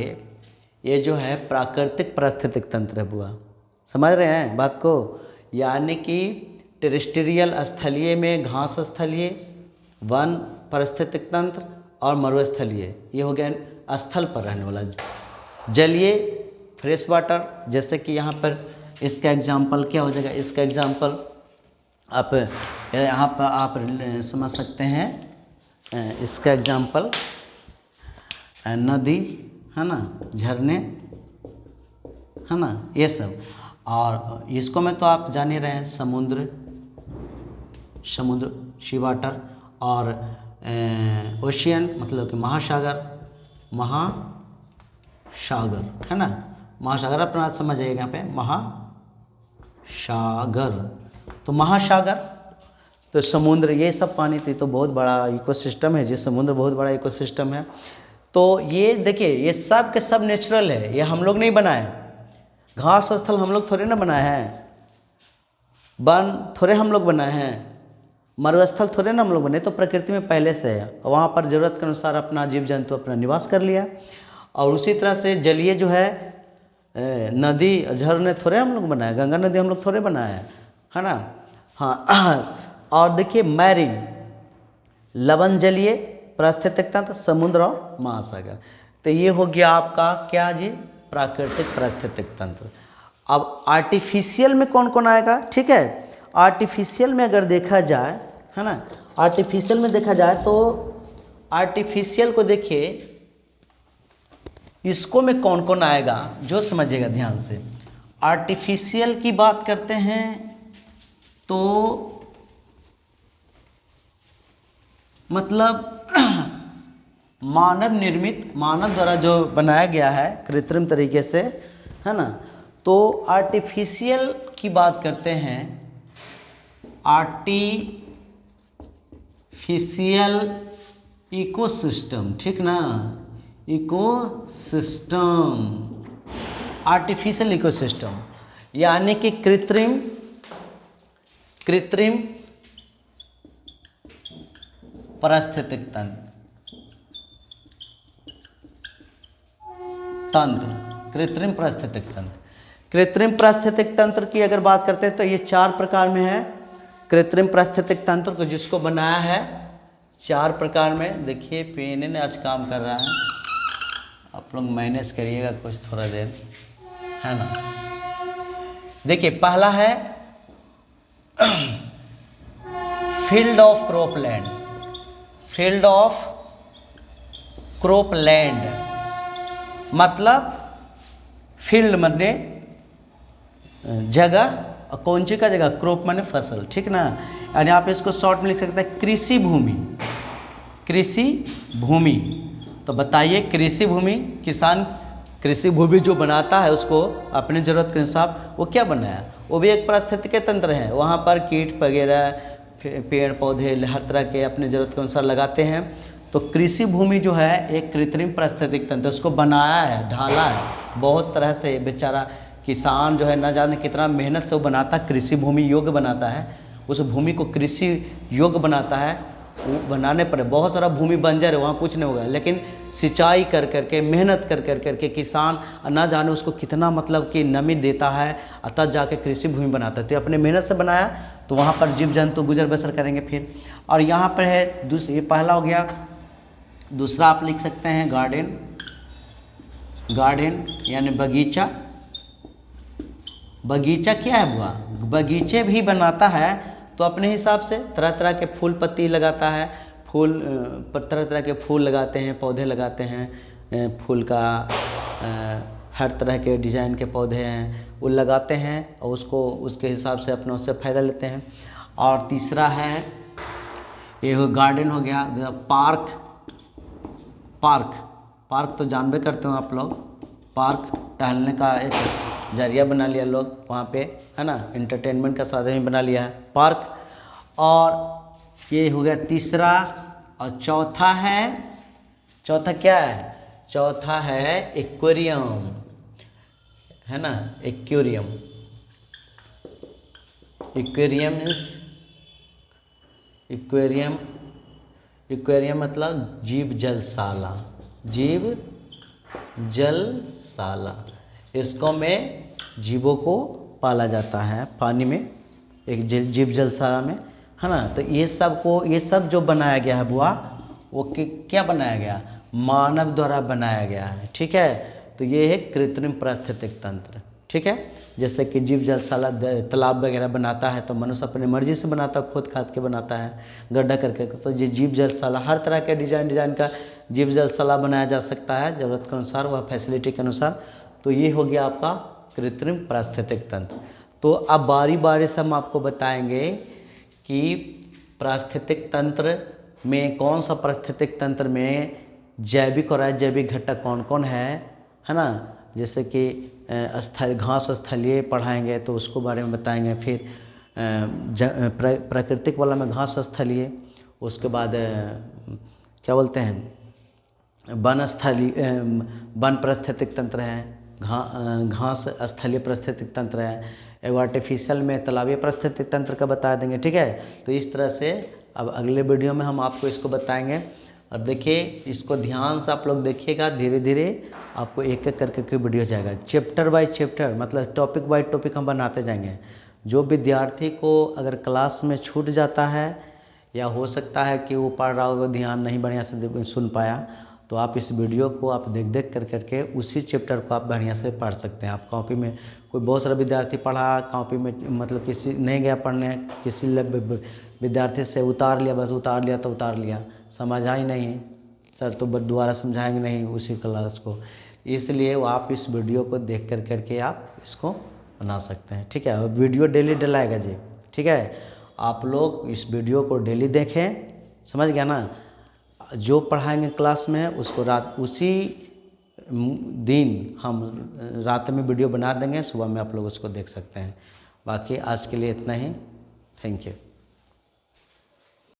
ये जो है प्राकृतिक पारिस्थितिक तंत्र है बुआ, समझ रहे हैं बात को, यानी कि टेरेस्ट्रियल स्थलीय में घास स्थलीय, वन पारिस्थितिक तंत्र और मरुस्थलीय, ये हो गया स्थल पर रहने वाला, जलीय फ्रेश वाटर, जैसे कि यहाँ पर इसका एग्जाम्पल क्या हो जाएगा, इसका एग्जाम्पल आप यहाँ पर आप समझ सकते हैं, इसका एग्जाम्पल नदी है ना, झरने है ना, ये सब, और इसको में तो आप जान ही रहे हैं, समुद्र सी वाटर, और ओशियन मतलब कि महासागर है ना, महासागर अपना समझ जाइएगा यहाँ पे, महासागर, तो महासागर तो समुद्र, ये सब पानी थी, तो बहुत बड़ा इकोसिस्टम है जी, समुद्र बहुत बड़ा इकोसिस्टम है। तो ये देखिए ये सब के सब नेचुरल है, ये हम लोग नहीं बनाए, घास स्थल हम लोग थोड़े ना बनाए हैं, वन थोड़े हम लोग बनाए हैं, मरुस्थल थोड़े ना हम लोग बने, तो प्रकृति में पहले से है, वहाँ पर ज़रूरत के अनुसार अपना जीव जंतु अपना निवास कर लिया। और उसी तरह से जलीय जो है नदी झरने थोड़े हम लोग बनाए, गंगा नदी हम लोग थोड़े बनाए है ना, हाँ। और देखिए मैरीन लवण जलीय पारिस्थितिक तंत्र, समुद्र और महासागर, तो ये हो गया आपका क्या जी, प्राकृतिक पारिस्थितिक तंत्र। अब आर्टिफिशियल में कौन कौन आएगा, ठीक है, आर्टिफिशियल में अगर देखा जाए है ना, आर्टिफिशियल में देखा जाए तो आर्टिफिशियल को देखिए, इसको में कौन कौन आएगा जो समझिएगा ध्यान से। आर्टिफिशियल की बात करते हैं तो मतलब मानव निर्मित, मानव द्वारा जो बनाया गया है कृत्रिम तरीके से है ना, तो आर्टिफिशियल की बात करते हैं, आर्टिफिशियल इकोसिस्टम, ठीक ना, इकोसिस्टम, आर्टिफिशियल इकोसिस्टम यानी कि कृत्रिम पारिस्थितिक तंत्र, कृत्रिम पारिस्थितिक तंत्र। कृत्रिम पारिस्थितिक तंत्र की अगर बात करते हैं तो ये 4 प्रकार में है, कृत्रिम पारिस्थितिक तंत्र को जिसको बनाया है 4 प्रकार में। देखिए पेन ने आज काम कर रहा है, आप लोग मैनेज करिएगा कुछ थोड़ा देर है ना। देखिए पहला है field of cropland, field of cropland मतलब फील्ड माने जगह, और कौन सी का जगह, क्रॉप माने फसल, ठीक ना, यानी आप इसको शॉर्ट में लिख सकते हैं कृषि भूमि, कृषि भूमि। तो बताइए कृषि भूमि, किसान कृषि भूमि जो बनाता है उसको अपने ज़रूरत के अनुसार वो क्या बनाया, वो भी एक पारिस्थितिक तंत्र है, वहाँ पर कीट वगैरह पेड़ पौधे हर तरह के अपने ज़रूरत के अनुसार लगाते हैं। तो कृषि भूमि जो है एक कृत्रिम पारिस्थितिक तंत्र, उसको बनाया है, ढाला है बहुत तरह से, बेचारा किसान जो है न जाने कितना मेहनत से वो बनाता, कृषि भूमि योग्य बनाता है, उस भूमि को कृषि योग्य बनाता है। वो बनाने पर बहुत सारा भूमि बंजर है, वहाँ कुछ नहीं होगा, लेकिन सिंचाई कर करके मेहनत कर करके किसान न जाने उसको कितना मतलब कि नमी देता है, तब जाके कृषि भूमि बनाता है। तो अपने मेहनत से बनाया तो वहाँ पर जीव जंतु गुजर बसर करेंगे फिर। और यहाँ पर है ये पहला हो गया। दूसरा आप लिख सकते हैं गार्डन, गार्डन यानी बगीचा, बगीचा क्या है बुआ? बगीचे भी बनाता है तो अपने हिसाब से तरह तरह के फूल पत्ती लगाता है, फूल तरह तरह के फूल लगाते हैं, पौधे लगाते हैं, फूल का हर तरह के डिज़ाइन के पौधे हैं वो लगाते हैं और उसको उसके हिसाब से अपना उससे फ़ायदा लेते हैं। और तीसरा है ये गार्डन हो गया, पार्क। पार्क पार्क तो जानबे करते हो आप लोग, पार्क टहलने का एक जरिया बना लिया लोग वहाँ पे, है ना, एंटरटेनमेंट का साधन भी बना लिया है पार्क। और ये हो गया तीसरा। और चौथा है, चौथा क्या है? चौथा है एक्वेरियम, है ना, aquarium. Aquarium means aquarium, aquarium मतलब जीव जलशाला, जीव जलशाला। इसको में जीवों को पाला जाता है पानी में, एक जीव जलशाला में, है ना। तो ये सब जो बनाया गया है बुआ, वो क्या बनाया गया? मानव द्वारा बनाया गया है, ठीक है। तो ये है कृत्रिम पारिस्थितिक तंत्र, ठीक है। जैसे कि जीव जलशाला तालाब वगैरह बनाता है तो मनुष्य अपनी मर्जी से बनाता है, खोद खाद के बनाता है गड्ढा करके। तो ये जीव जलशाला हर तरह के डिजाइन का जीव जलशाला बनाया जा सकता है ज़रूरत के अनुसार, वह फैसिलिटी के अनुसार। तो ये हो गया आपका कृत्रिम पारिस्थितिक तंत्र। तो अब बारी बारी से हम आपको बताएंगे कि पारिस्थितिक तंत्र में कौन सा पारिस्थितिक तंत्र में जैविक और अजैविक घटक कौन कौन है ना। जैसे कि घास स्थलीय पढ़ाएंगे तो उसको बारे में बताएंगे। फिर प्राकृतिक वाला में घास स्थलीय, उसके बाद क्या बोलते हैं वन स्थलीय, वन पारिस्थितिक तंत्र है, घास स्थलीय पारिस्थितिक तंत्र है, एगो आर्टिफिशियल में तालाबीय पारिस्थितिक तंत्र का बता देंगे, ठीक है। तो इस तरह से अब अगले वीडियो में हम आपको इसको बताएंगे। अब देखिए इसको ध्यान से आप लोग देखिएगा, धीरे धीरे आपको एक एक करके के वीडियो जाएगा, चैप्टर बाय चैप्टर, मतलब टॉपिक बाय टॉपिक हम बनाते जाएंगे। जो विद्यार्थी को अगर क्लास में छूट जाता है या हो सकता है कि वो पढ़ रहा हो ध्यान नहीं बढ़िया से सुन पाया, तो आप इस वीडियो को आप देख करके उसी चैप्टर को आप बढ़िया से पढ़ सकते हैं। आप कॉपी में, कोई बहुत सारा विद्यार्थी पढ़ा कॉपी में, मतलब किसी नहीं गया पढ़ने, किसी विद्यार्थी से उतार लिया, बस उतार लिया तो उतार लिया, समझा ही नहीं, सर तो दोबारा समझाएंगे नहीं उसी क्लास को। इसलिए वो आप इस वीडियो को देख करके आप इसको बना सकते हैं, ठीक है। और वीडियो डेली डलाएगा जी, ठीक है। आप लोग इस वीडियो को डेली देखें, समझ गया ना। जो पढ़ाएंगे क्लास में उसको रात उसी दिन हम रात में वीडियो बना देंगे, सुबह में आप लोग उसको देख सकते हैं। बाकी आज के लिए इतना ही, थैंक यू।